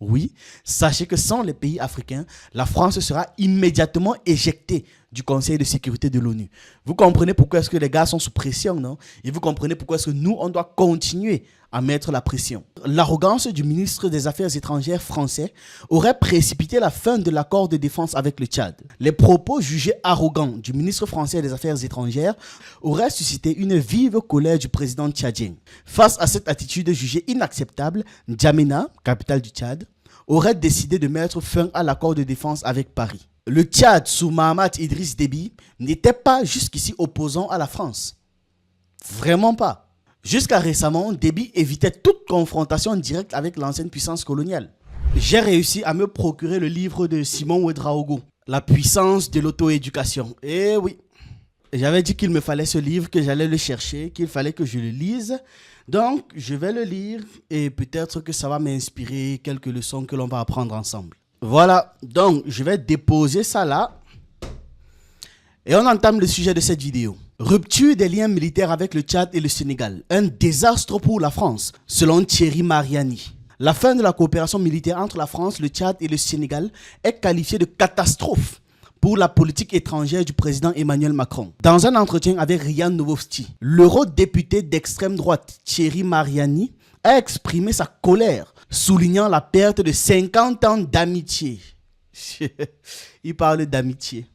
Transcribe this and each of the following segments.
Oui, sachez que sans les pays africains, la France sera immédiatement éjectée du Conseil de sécurité de l'ONU. Vous comprenez pourquoi est-ce que les gars sont sous pression, non? Et vous comprenez pourquoi est-ce que nous, on doit continuer à mettre la pression. L'arrogance du ministre des Affaires étrangères français aurait précipité la fin de l'accord de défense avec le Tchad. Les propos jugés arrogants du ministre français des Affaires étrangères auraient suscité une vive colère du président tchadien. Face à cette attitude jugée inacceptable, N'Djamena, capitale du Tchad, aurait décidé de mettre fin à l'accord de défense avec Paris. Le Tchad, sous Mahamat Idriss Déby, n'était pas jusqu'ici opposant à la France. Vraiment pas. Jusqu'à récemment, Déby évitait toute confrontation directe avec l'ancienne puissance coloniale. J'ai réussi à me procurer le livre de Simon Ouedraogo, La puissance de l'auto-éducation. Et oui, j'avais dit qu'il me fallait ce livre, que j'allais le chercher, qu'il fallait que je le lise. Donc, je vais le lire et peut-être que ça va m'inspirer quelques leçons que l'on va apprendre ensemble. Voilà, donc je vais déposer ça là. Et on entame le sujet de cette vidéo. Rupture des liens militaires avec le Tchad et le Sénégal. Un désastre pour la France, selon Thierry Mariani. La fin de la coopération militaire entre la France, le Tchad et le Sénégal est qualifiée de catastrophe pour la politique étrangère du président Emmanuel Macron. Dans un entretien avec Ryan Novosti, l'eurodéputé d'extrême droite Thierry Mariani a exprimé sa colère, soulignant la perte de 50 ans d'amitié. Il parle d'amitié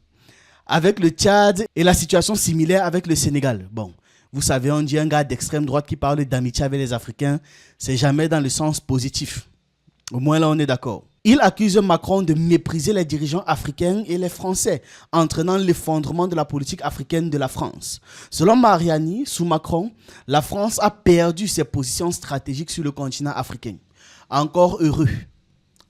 avec le Tchad et la situation similaire avec le Sénégal. Bon, vous savez, on dit un gars d'extrême droite qui parle d'amitié avec les Africains, c'est jamais dans le sens positif. Au moins là, on est d'accord. Il accuse Macron de mépriser les dirigeants africains et les Français, entraînant l'effondrement de la politique africaine de la France. Selon Mariani, sous Macron, la France a perdu ses positions stratégiques sur le continent africain. Encore heureux.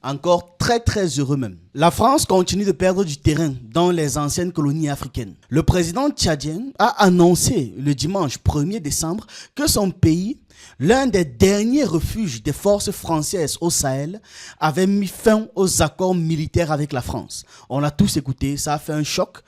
Encore très très heureux même. La France continue de perdre du terrain dans les anciennes colonies africaines. Le président tchadien a annoncé le dimanche 1er décembre que son pays, l'un des derniers refuges des forces françaises au Sahel, avait mis fin aux accords militaires avec la France. On l'a tous écouté, ça a fait un choc.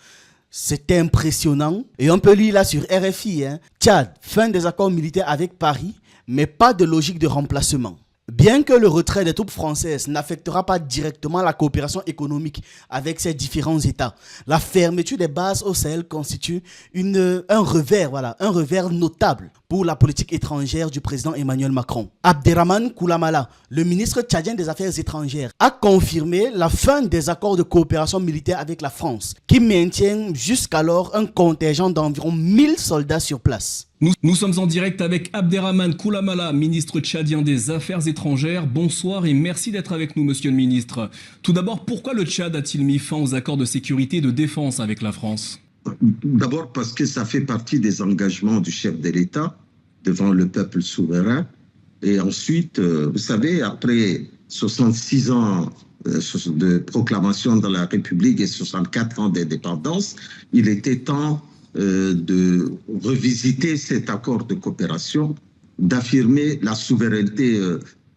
C'était impressionnant. Et on peut lire là sur RFI, Tchad, fin des accords militaires avec Paris, mais pas de logique de remplacement. Bien que le retrait des troupes françaises n'affectera pas directement la coopération économique avec ces différents États, la fermeture des bases au Sahel constitue un revers notable pour la politique étrangère du président Emmanuel Macron. Abderrahmane Koulamala, le ministre tchadien des Affaires étrangères, a confirmé la fin des accords de coopération militaire avec la France, qui maintient jusqu'alors un contingent d'environ 1000 soldats sur place. Nous sommes en direct avec Abderrahmane Koulamala, ministre tchadien des Affaires étrangères. Bonsoir et merci d'être avec nous, monsieur le ministre. Tout d'abord, pourquoi le Tchad a-t-il mis fin aux accords de sécurité et de défense avec la France? D'abord parce que ça fait partie des engagements du chef de l'État devant le peuple souverain. Et ensuite, vous savez, après 66 ans de proclamation de la République et 64 ans d'indépendance, il était temps de revisiter cet accord de coopération, d'affirmer la souveraineté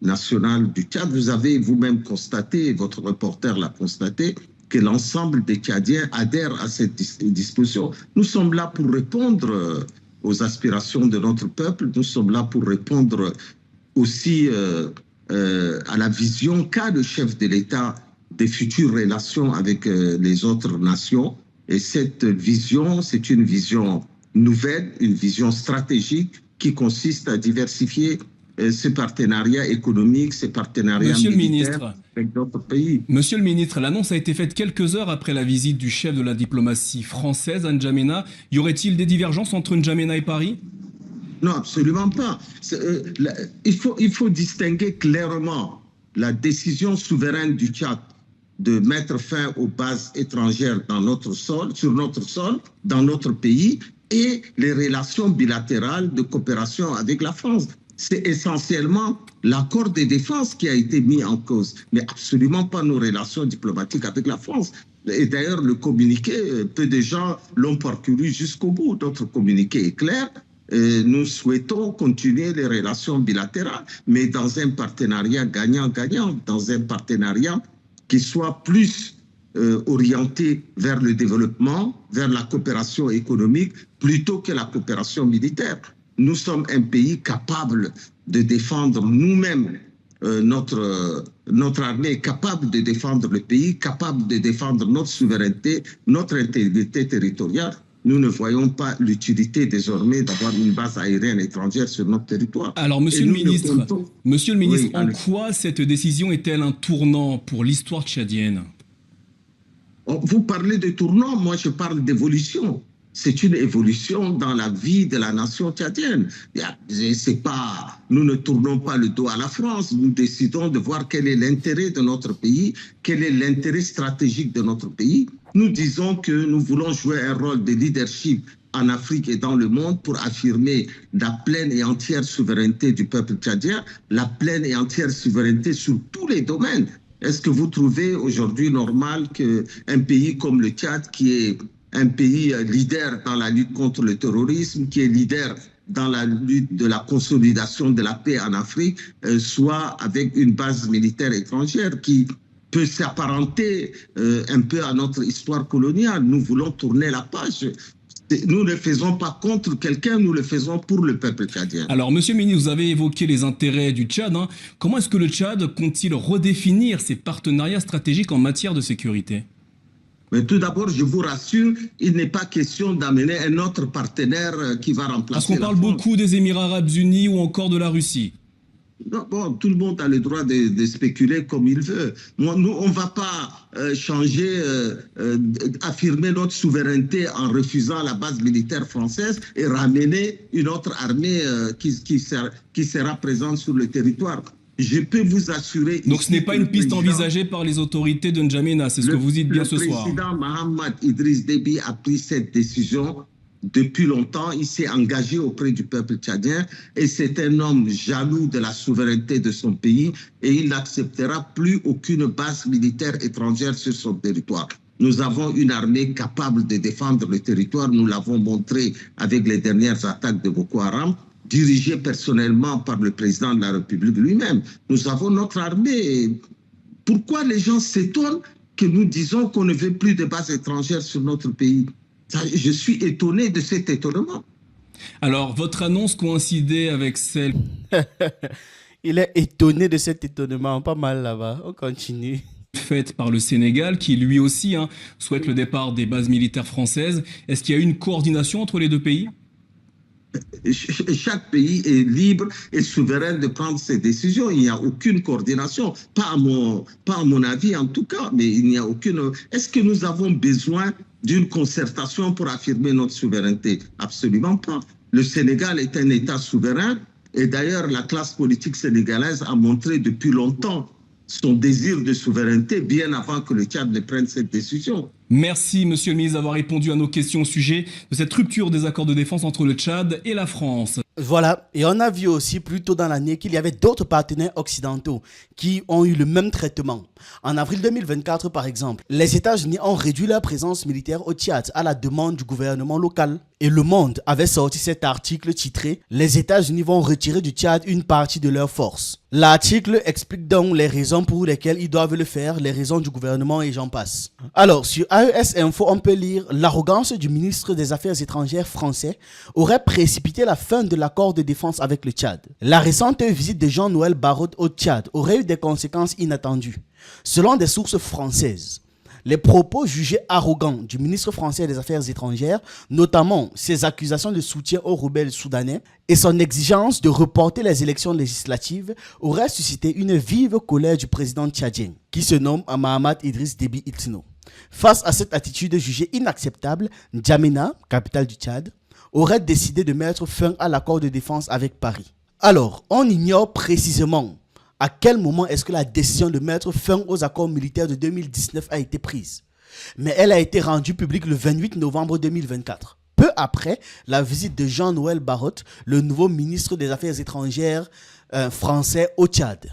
nationale du Tchad. Vous avez vous-même constaté, votre reporter l'a constaté, que l'ensemble des Tchadiens adhèrent à cette disposition. Nous sommes là pour répondre aux aspirations de notre peuple, nous sommes là pour répondre aussi à la vision qu'a le chef de l'État des futures relations avec les autres nations. Et cette vision, c'est une vision nouvelle, une vision stratégique qui consiste à diversifier ces partenariats économiques, ces partenariats militaires avec d'autres pays. Monsieur le ministre, l'annonce a été faite quelques heures après la visite du chef de la diplomatie française à N'Djamena. Y aurait-il des divergences entre N'Djamena et Paris? Non, absolument pas. Il faut distinguer clairement la décision souveraine du Tchad de mettre fin aux bases étrangères dans notre sol, sur notre sol, dans notre pays, et les relations bilatérales de coopération avec la France. C'est essentiellement l'accord de défense qui a été mis en cause, mais absolument pas nos relations diplomatiques avec la France. Et d'ailleurs, le communiqué, peu de gens l'ont parcouru jusqu'au bout. Notre communiqué est clair. Nous souhaitons continuer les relations bilatérales, mais dans un partenariat gagnant-gagnant, dans un partenariat qui soit plus orienté vers le développement, vers la coopération économique, plutôt que la coopération militaire. Nous sommes un pays capable de défendre nous-mêmes notre armée est capable de défendre le pays, capable de défendre notre souveraineté, notre intégrité territoriale. Nous ne voyons pas l'utilité désormais d'avoir une base aérienne étrangère sur notre territoire. Alors, Monsieur le ministre, en quoi cette décision est-elle un tournant pour l'histoire tchadienne? Vous parlez de tournant, moi je parle d'évolution. C'est une évolution dans la vie de la nation tchadienne. Nous ne tournons pas le dos à la France, nous décidons de voir quel est l'intérêt de notre pays, quel est l'intérêt stratégique de notre pays. Nous disons que nous voulons jouer un rôle de leadership en Afrique et dans le monde pour affirmer la pleine et entière souveraineté du peuple tchadien, la pleine et entière souveraineté sur tous les domaines. Est-ce que vous trouvez aujourd'hui normal qu'un pays comme le Tchad, qui est un pays leader dans la lutte contre le terrorisme, qui est leader dans la lutte de la consolidation de la paix en Afrique, soit avec une base militaire étrangère qui peut s'apparenter un peu à notre histoire coloniale? Nous voulons tourner la page. Nous ne le faisons pas contre quelqu'un, nous le faisons pour le peuple tchadien. Alors, Monsieur le ministre, vous avez évoqué les intérêts du Tchad. Comment est-ce que le Tchad compte-t-il redéfinir ses partenariats stratégiques en matière de sécurité? Mais tout d'abord, je vous rassure, il n'est pas question d'amener un autre partenaire qui va remplacer Parce qu'on parle beaucoup des Émirats arabes unis ou encore de la Russie. Non, bon, tout le monde a le droit de spéculer comme il veut. Nous, on ne va pas affirmer notre souveraineté en refusant la base militaire française et ramener une autre armée qui sera présente sur le territoire. Je peux vous assurer... Donc ce n'est pas une piste envisagée par les autorités de N'Djamena, c'est ce que vous dites bien ce soir. Le président Mohamed Idriss Déby a pris cette décision depuis longtemps. Il s'est engagé auprès du peuple tchadien et c'est un homme jaloux de la souveraineté de son pays et il n'acceptera plus aucune base militaire étrangère sur son territoire. Nous avons une armée capable de défendre le territoire, nous l'avons montré avec les dernières attaques de Boko Haram, dirigée personnellement par le président de la République lui-même. Nous avons notre armée. Pourquoi les gens s'étonnent que nous disons qu'on ne veut plus de bases étrangères sur notre pays? Je suis étonné de cet étonnement. Alors, votre annonce coïncidait avec celle... Il est étonné de cet étonnement. Pas mal là-bas. On continue. Faite par le Sénégal, qui lui aussi souhaite le départ des bases militaires françaises. Est-ce qu'il y a eu une coordination entre les deux pays? Chaque pays est libre et souverain de prendre ses décisions. Il n'y a aucune coordination, pas à mon avis en tout cas, mais il n'y a aucune... Est-ce que nous avons besoin d'une concertation pour affirmer notre souveraineté? Absolument pas. Le Sénégal est un État souverain et d'ailleurs la classe politique sénégalaise a montré depuis longtemps son désir de souveraineté bien avant que le Tchad ne prenne cette décision. Merci, Monsieur le ministre, d'avoir répondu à nos questions au sujet de cette rupture des accords de défense entre le Tchad et la France. Voilà, et on a vu aussi plus tôt dans l'année qu'il y avait d'autres partenaires occidentaux qui ont eu le même traitement. En avril 2024, par exemple, les États-Unis ont réduit leur présence militaire au Tchad à la demande du gouvernement local. Et Le Monde avait sorti cet article titré « Les États-Unis vont retirer du Tchad une partie de leurs forces ». L'article explique donc les raisons pour lesquelles ils doivent le faire, les raisons du gouvernement et j'en passe. Alors, sur AES Info, on peut lire « L'arrogance du ministre des Affaires étrangères français aurait précipité la fin de l'accord de défense avec le Tchad. La récente visite de Jean-Noël Barrot au Tchad aurait eu des conséquences inattendues. Selon des sources françaises, les propos jugés arrogants du ministre français des Affaires étrangères, notamment ses accusations de soutien aux rebelles soudanais et son exigence de reporter les élections législatives, auraient suscité une vive colère du président tchadien, qui se nomme Mohamed Idriss Déby Itno. Face à cette attitude jugée inacceptable, N'Djamena, capitale du Tchad, aurait décidé de mettre fin à l'accord de défense avec Paris. Alors, on ignore précisément à quel moment est-ce que la décision de mettre fin aux accords militaires de 2019 a été prise. Mais elle a été rendue publique le 28 novembre 2024, peu après la visite de Jean-Noël Barrot, le nouveau ministre des Affaires étrangères français au Tchad.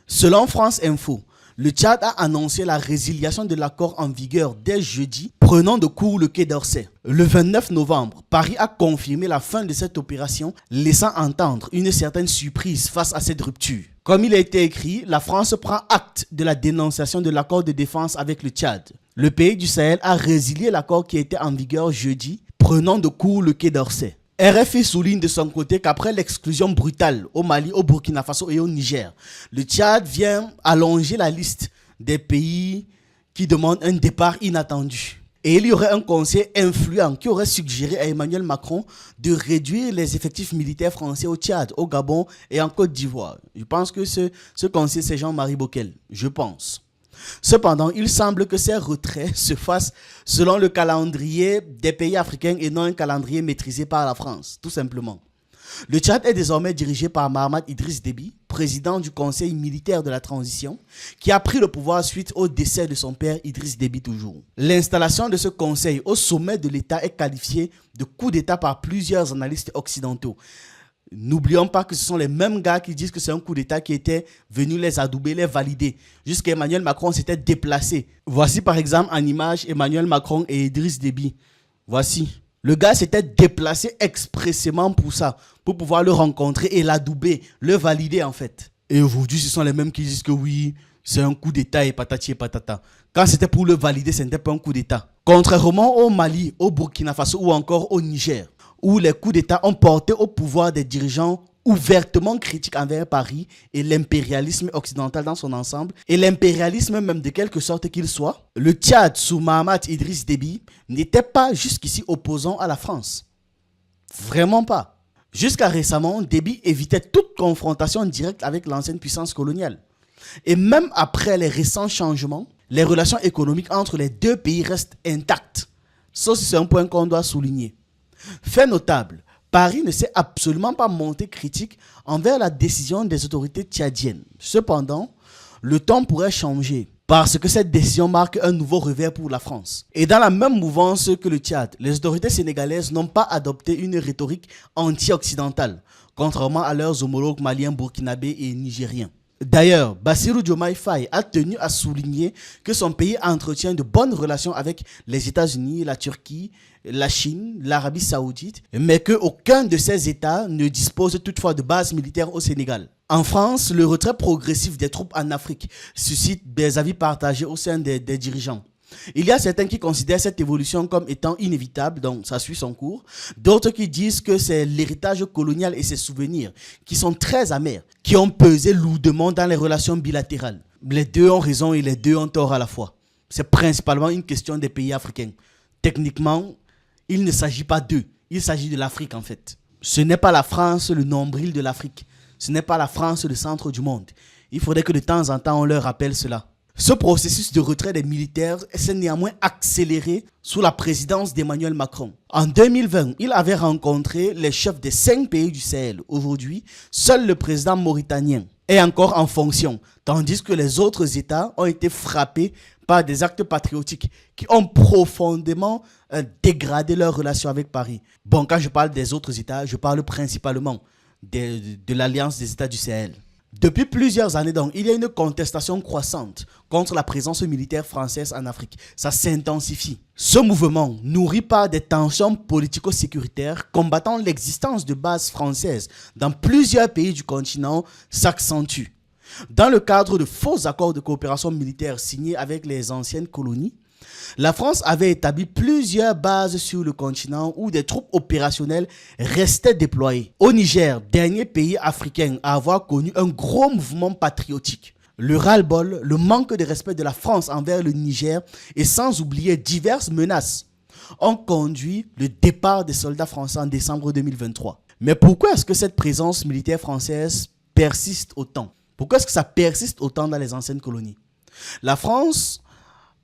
Selon France Info, le Tchad a annoncé la résiliation de l'accord en vigueur dès jeudi, prenant de court le Quai d'Orsay. Le 29 novembre, Paris a confirmé la fin de cette opération, laissant entendre une certaine surprise face à cette rupture. Comme il a été écrit, la France prend acte de la dénonciation de l'accord de défense avec le Tchad. Le pays du Sahel a résilié l'accord qui était en vigueur jeudi, prenant de court le Quai d'Orsay. RFI souligne de son côté qu'après l'exclusion brutale au Mali, au Burkina Faso et au Niger, le Tchad vient allonger la liste des pays qui demandent un départ inattendu. Et il y aurait un conseil influent qui aurait suggéré à Emmanuel Macron de réduire les effectifs militaires français au Tchad, au Gabon et en Côte d'Ivoire. Je pense que ce conseil, c'est Jean-Marie Bockel. Je pense. Cependant, il semble que ces retraits se fassent selon le calendrier des pays africains et non un calendrier maîtrisé par la France, tout simplement. Le Tchad est désormais dirigé par Mahamat Idriss Déby, président du Conseil militaire de la transition, qui a pris le pouvoir suite au décès de son père Idriss Déby toujours. L'installation de ce conseil au sommet de l'État est qualifiée de coup d'État par plusieurs analystes occidentaux. N'oublions pas que ce sont les mêmes gars qui disent que c'est un coup d'État qui était venu les adouber, les valider. Jusqu'à Emmanuel Macron s'était déplacé. Voici par exemple en image Emmanuel Macron et Idriss Déby. Voici. Le gars s'était déplacé expressément pour ça, pour pouvoir le rencontrer et l'adouber, le valider en fait. Et aujourd'hui, ce sont les mêmes qui disent que oui, c'est un coup d'État et patati et patata. Quand c'était pour le valider, ce n'était pas un coup d'État. Contrairement au Mali, au Burkina Faso ou encore au Niger, où les coups d'État ont porté au pouvoir des dirigeants ouvertement critiques envers Paris et l'impérialisme occidental dans son ensemble, et l'impérialisme même de quelque sorte qu'il soit, le Tchad sous Mahamat Idriss Déby n'était pas jusqu'ici opposant à la France. Vraiment pas. Jusqu'à récemment, Déby évitait toute confrontation directe avec l'ancienne puissance coloniale. Et même après les récents changements, les relations économiques entre les deux pays restent intactes. Ça, c'est un point qu'on doit souligner. Fait notable, Paris ne s'est absolument pas montré critique envers la décision des autorités tchadiennes. Cependant, le temps pourrait changer parce que cette décision marque un nouveau revers pour la France. Et dans la même mouvance que le Tchad, les autorités sénégalaises n'ont pas adopté une rhétorique anti-occidentale, contrairement à leurs homologues maliens, burkinabés et nigériens. D'ailleurs, Bassirou Diomaye Faye a tenu à souligner que son pays entretient de bonnes relations avec les États-Unis, la Turquie, la Chine, l'Arabie Saoudite, mais qu'aucun de ces États ne dispose toutefois de bases militaires au Sénégal. En France, le retrait progressif des troupes en Afrique suscite des avis partagés au sein des dirigeants. Il y a certains qui considèrent cette évolution comme étant inévitable, donc ça suit son cours. D'autres qui disent que c'est l'héritage colonial et ses souvenirs qui sont très amers, qui ont pesé lourdement dans les relations bilatérales. Les deux ont raison et les deux ont tort à la fois. C'est principalement une question des pays africains. Techniquement, il ne s'agit pas d'eux, il s'agit de l'Afrique en fait. Ce n'est pas la France le nombril de l'Afrique. Ce n'est pas la France le centre du monde. Il faudrait que de temps en temps on leur rappelle cela. Ce processus de retrait des militaires s'est néanmoins accéléré sous la présidence d'Emmanuel Macron. En 2020, il avait rencontré les chefs des 5 pays du Sahel. Aujourd'hui, seul le président mauritanien est encore en fonction, tandis que les autres États ont été frappés par des actes patriotiques qui ont profondément dégradé leurs relations avec Paris. Bon, quand je parle des autres États, je parle principalement de l'Alliance des États du Sahel. Depuis plusieurs années, donc, il y a une contestation croissante contre la présence militaire française en Afrique. Ça s'intensifie. Ce mouvement, nourri par des tensions politico-sécuritaires combattant l'existence de bases françaises dans plusieurs pays du continent, s'accentue. Dans le cadre de faux accords de coopération militaire signés avec les anciennes colonies, la France avait établi plusieurs bases sur le continent où des troupes opérationnelles restaient déployées. Au Niger, dernier pays africain à avoir connu un gros mouvement patriotique. Le ras-le-bol, le manque de respect de la France envers le Niger et sans oublier diverses menaces ont conduit le départ des soldats français en décembre 2023. Mais pourquoi est-ce que cette présence militaire française persiste autant? Pourquoi est-ce que ça persiste autant dans les anciennes colonies? La France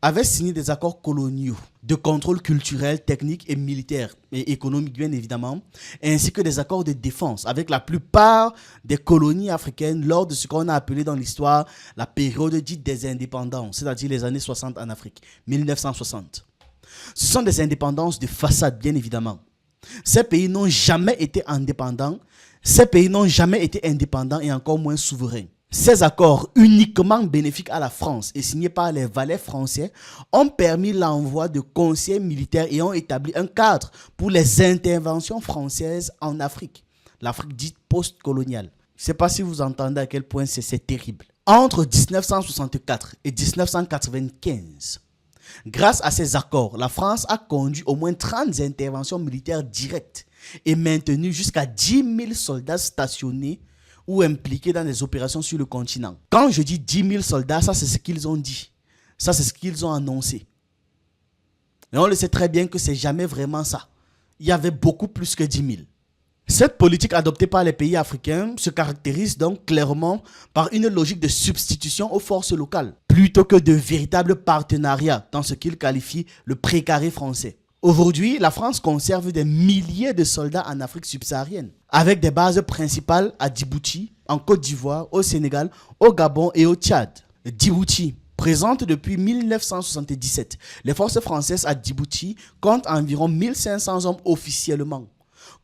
avait signé des accords coloniaux de contrôle culturel, technique et militaire et économique bien évidemment, ainsi que des accords de défense avec la plupart des colonies africaines lors de ce qu'on a appelé dans l'histoire la période dite des indépendances, c'est-à-dire les années 60 en Afrique, 1960. Ce sont des indépendances de façade bien évidemment. Ces pays n'ont jamais été indépendants, et encore moins souverains. Ces accords uniquement bénéfiques à la France et signés par les valets français ont permis l'envoi de conseillers militaires et ont établi un cadre pour les interventions françaises en Afrique, l'Afrique dite post-coloniale. Je ne sais pas si vous entendez à quel point c'est terrible. Entre 1964 et 1995, grâce à ces accords, la France a conduit au moins 30 interventions militaires directes et maintenu jusqu'à 10 000 soldats stationnés ou impliqués dans des opérations sur le continent. Quand je dis 10 000 soldats, ça c'est ce qu'ils ont dit. Ça c'est ce qu'ils ont annoncé. Et on le sait très bien que c'est jamais vraiment ça. Il y avait beaucoup plus que 10 000. Cette politique adoptée par les pays africains se caractérise donc clairement par une logique de substitution aux forces locales, plutôt que de véritables partenariats dans ce qu'ils qualifient le précaré français. Aujourd'hui, la France conserve des milliers de soldats en Afrique subsaharienne, avec des bases principales à Djibouti, en Côte d'Ivoire, au Sénégal, au Gabon et au Tchad. Djibouti, présente depuis 1977, les forces françaises à Djibouti comptent environ 1500 hommes officiellement,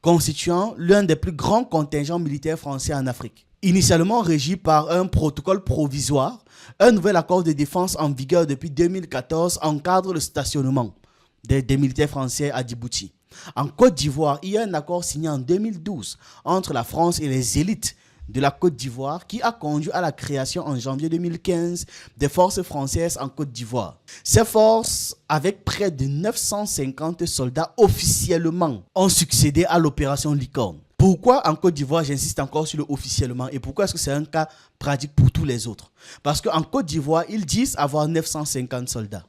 constituant l'un des plus grands contingents militaires français en Afrique. Initialement régi par un protocole provisoire, un nouvel accord de défense en vigueur depuis 2014 encadre le stationnement des militaires français à Djibouti. En Côte d'Ivoire, il y a un accord signé en 2012 entre la France et les élites de la Côte d'Ivoire qui a conduit à la création en janvier 2015 des forces françaises en Côte d'Ivoire. Ces forces, avec près de 950 soldats officiellement, ont succédé à l'opération Licorne. Pourquoi en Côte d'Ivoire, j'insiste encore sur le officiellement, et pourquoi est-ce que c'est un cas pratique pour tous les autres? Parce qu'en Côte d'Ivoire, ils disent avoir 950 soldats.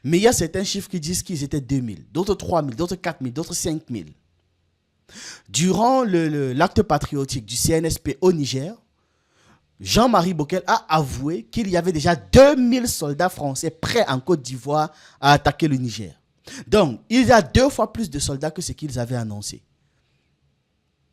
Mais il y a certains chiffres qui disent qu'ils étaient 2000, d'autres 3000, d'autres 4000, d'autres 5000. Durant l'acte patriotique du CNSP au Niger, Jean-Marie Bockel a avoué qu'il y avait déjà 2000 soldats français prêts en Côte d'Ivoire à attaquer le Niger. Donc, il y a 2 fois plus de soldats que ce qu'ils avaient annoncé.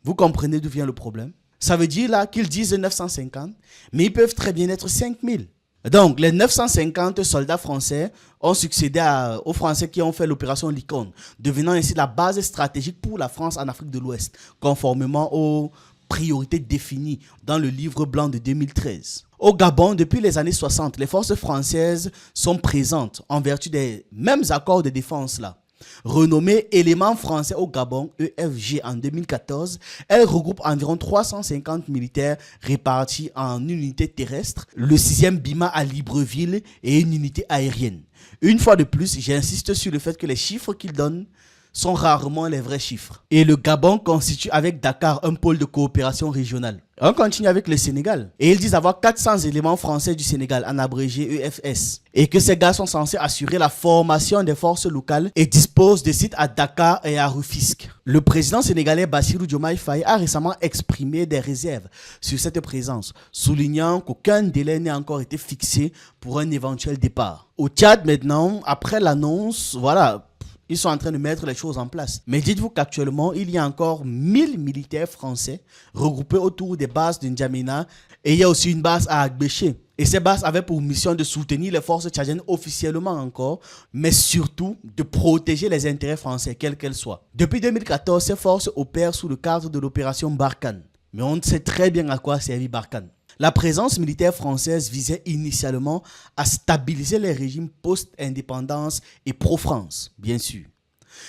Vous comprenez d'où vient le problème? Ça veut dire là qu'ils disent 950, mais ils peuvent très bien être 5000. Donc, les 950 soldats français ont succédé aux Français qui ont fait l'opération Licorne, devenant ainsi la base stratégique pour la France en Afrique de l'Ouest, conformément aux priorités définies dans le livre blanc de 2013. Au Gabon, depuis les années 60, les forces françaises sont présentes en vertu des mêmes accords de défense là. Renommée élément français au Gabon, EFG en 2014, elle regroupe environ 350 militaires répartis en unités terrestres, le 6e BIMA à Libreville et une unité aérienne. Une fois de plus, j'insiste sur le fait que les chiffres qu'ils donnent sont rarement les vrais chiffres. Et le Gabon constitue avec Dakar un pôle de coopération régionale. On continue avec le Sénégal. Et ils disent avoir 400 éléments français du Sénégal, en abrégé EFS. Et que ces gars sont censés assurer la formation des forces locales et disposent de sites à Dakar et à Rufisque. Le président sénégalais Bassirou Diomaye Faye a récemment exprimé des réserves sur cette présence, soulignant qu'aucun délai n'a encore été fixé pour un éventuel départ. Au Tchad maintenant, après l'annonce, voilà, ils sont en train de mettre les choses en place. Mais dites-vous qu'actuellement, il y a encore 1000 militaires français regroupés autour des bases de N'Djamena. Et il y a aussi une base à Agbéché. Et ces bases avaient pour mission de soutenir les forces tchadiennes officiellement encore, mais surtout de protéger les intérêts français, quels qu'elles soient. Depuis 2014, ces forces opèrent sous le cadre de l'opération Barkhane. Mais on sait très bien à quoi servit Barkhane. La présence militaire française visait initialement à stabiliser les régimes post-indépendance et pro-France, bien sûr.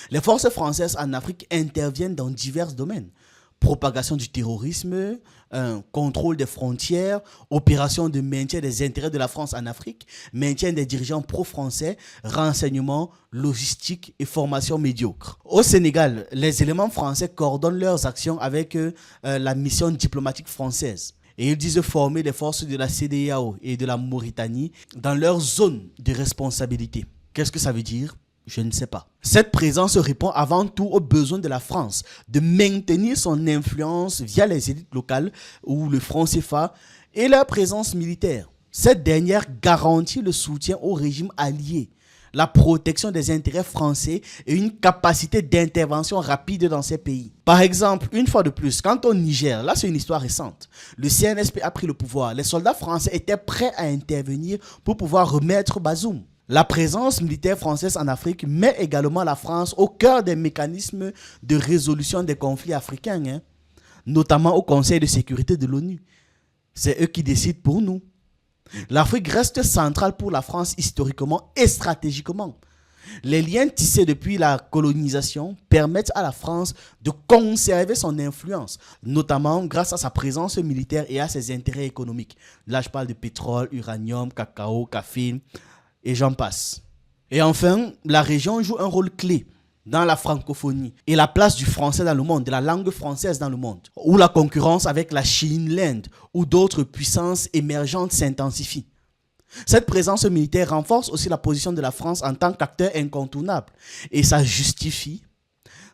Les forces françaises en Afrique interviennent dans divers domaines. Propagation du terrorisme, contrôle des frontières, opération de maintien des intérêts de la France en Afrique, maintien des dirigeants pro-français, renseignement, logistique et formation médiocre. Au Sénégal, les éléments français coordonnent leurs actions avec la mission diplomatique française. Et ils disent former les forces de la CEDEAO et de la Mauritanie dans leur zone de responsabilité. Qu'est-ce que ça veut dire? Je ne sais pas. Cette présence répond avant tout aux besoins de la France de maintenir son influence via les élites locales ou le franc CFA et leur présence militaire. Cette dernière garantit le soutien au régime allié, la protection des intérêts français et une capacité d'intervention rapide dans ces pays. Par exemple, une fois de plus, quant au Niger, là c'est une histoire récente, le CNSP a pris le pouvoir. Les soldats français étaient prêts à intervenir pour pouvoir remettre Bazoum. La présence militaire française en Afrique met également la France au cœur des mécanismes de résolution des conflits africains, notamment au Conseil de sécurité de l'ONU. C'est eux qui décident pour nous. L'Afrique reste centrale pour la France historiquement et stratégiquement. Les liens tissés depuis la colonisation permettent à la France de conserver son influence, notamment grâce à sa présence militaire et à ses intérêts économiques. Là, je parle de pétrole, uranium, cacao, café et j'en passe. Et enfin, la région joue un rôle clé dans la francophonie et la place du français dans le monde, de la langue française dans le monde, où la concurrence avec la Chine, l'Inde ou d'autres puissances émergentes s'intensifie. Cette présence militaire renforce aussi la position de la France en tant qu'acteur incontournable et ça justifie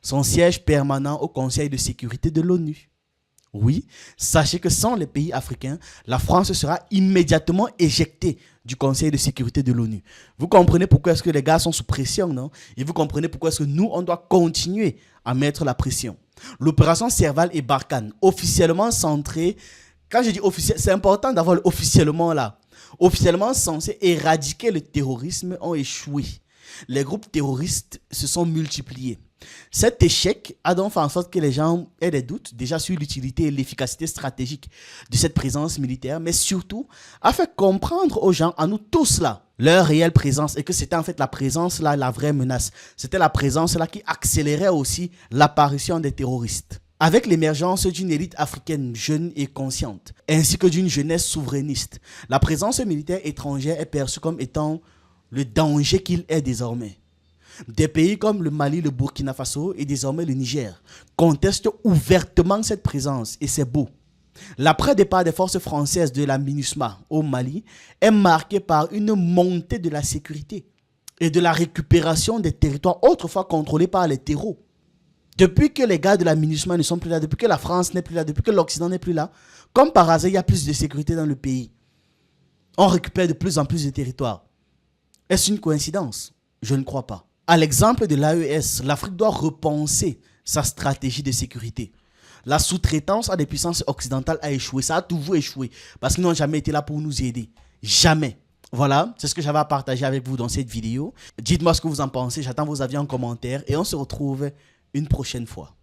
son siège permanent au Conseil de sécurité de l'ONU. Oui, sachez que sans les pays africains, la France sera immédiatement éjectée du Conseil de sécurité de l'ONU. Vous comprenez pourquoi est-ce que les gars sont sous pression, non? Et vous comprenez pourquoi est-ce que nous, on doit continuer à mettre la pression. L'opération Serval et Barkhane, officiellement centrée, quand je dis officiel, c'est important d'avoir officiellement là. Officiellement censés éradiquer le terrorisme ont échoué. Les groupes terroristes se sont multipliés. Cet échec a donc fait en sorte que les gens aient des doutes déjà sur l'utilité et l'efficacité stratégique de cette présence militaire, mais surtout a fait comprendre aux gens, à nous tous là, leur réelle présence et que c'était en fait la présence là la vraie menace. C'était la présence là qui accélérait aussi l'apparition des terroristes. Avec l'émergence d'une élite africaine jeune et consciente, ainsi que d'une jeunesse souverainiste, la présence militaire étrangère est perçue comme étant le danger qu'il est désormais. Des pays comme le Mali, le Burkina Faso et désormais le Niger contestent ouvertement cette présence et c'est beau. L'après-départ des forces françaises de la MINUSMA au Mali est marqué par une montée de la sécurité et de la récupération des territoires autrefois contrôlés par les terreaux. Depuis que les gars de la MINUSMA ne sont plus là, depuis que la France n'est plus là, depuis que l'Occident n'est plus là, comme par hasard, il y a plus de sécurité dans le pays. On récupère de plus en plus de territoires. Est-ce une coïncidence? Je ne crois pas. À l'exemple de l'AES, l'Afrique doit repenser sa stratégie de sécurité. La sous-traitance à des puissances occidentales a échoué. Ça a toujours échoué parce qu'ils n'ont jamais été là pour nous aider. Jamais. Voilà, c'est ce que j'avais à partager avec vous dans cette vidéo. Dites-moi ce que vous en pensez. J'attends vos avis en commentaire et on se retrouve une prochaine fois.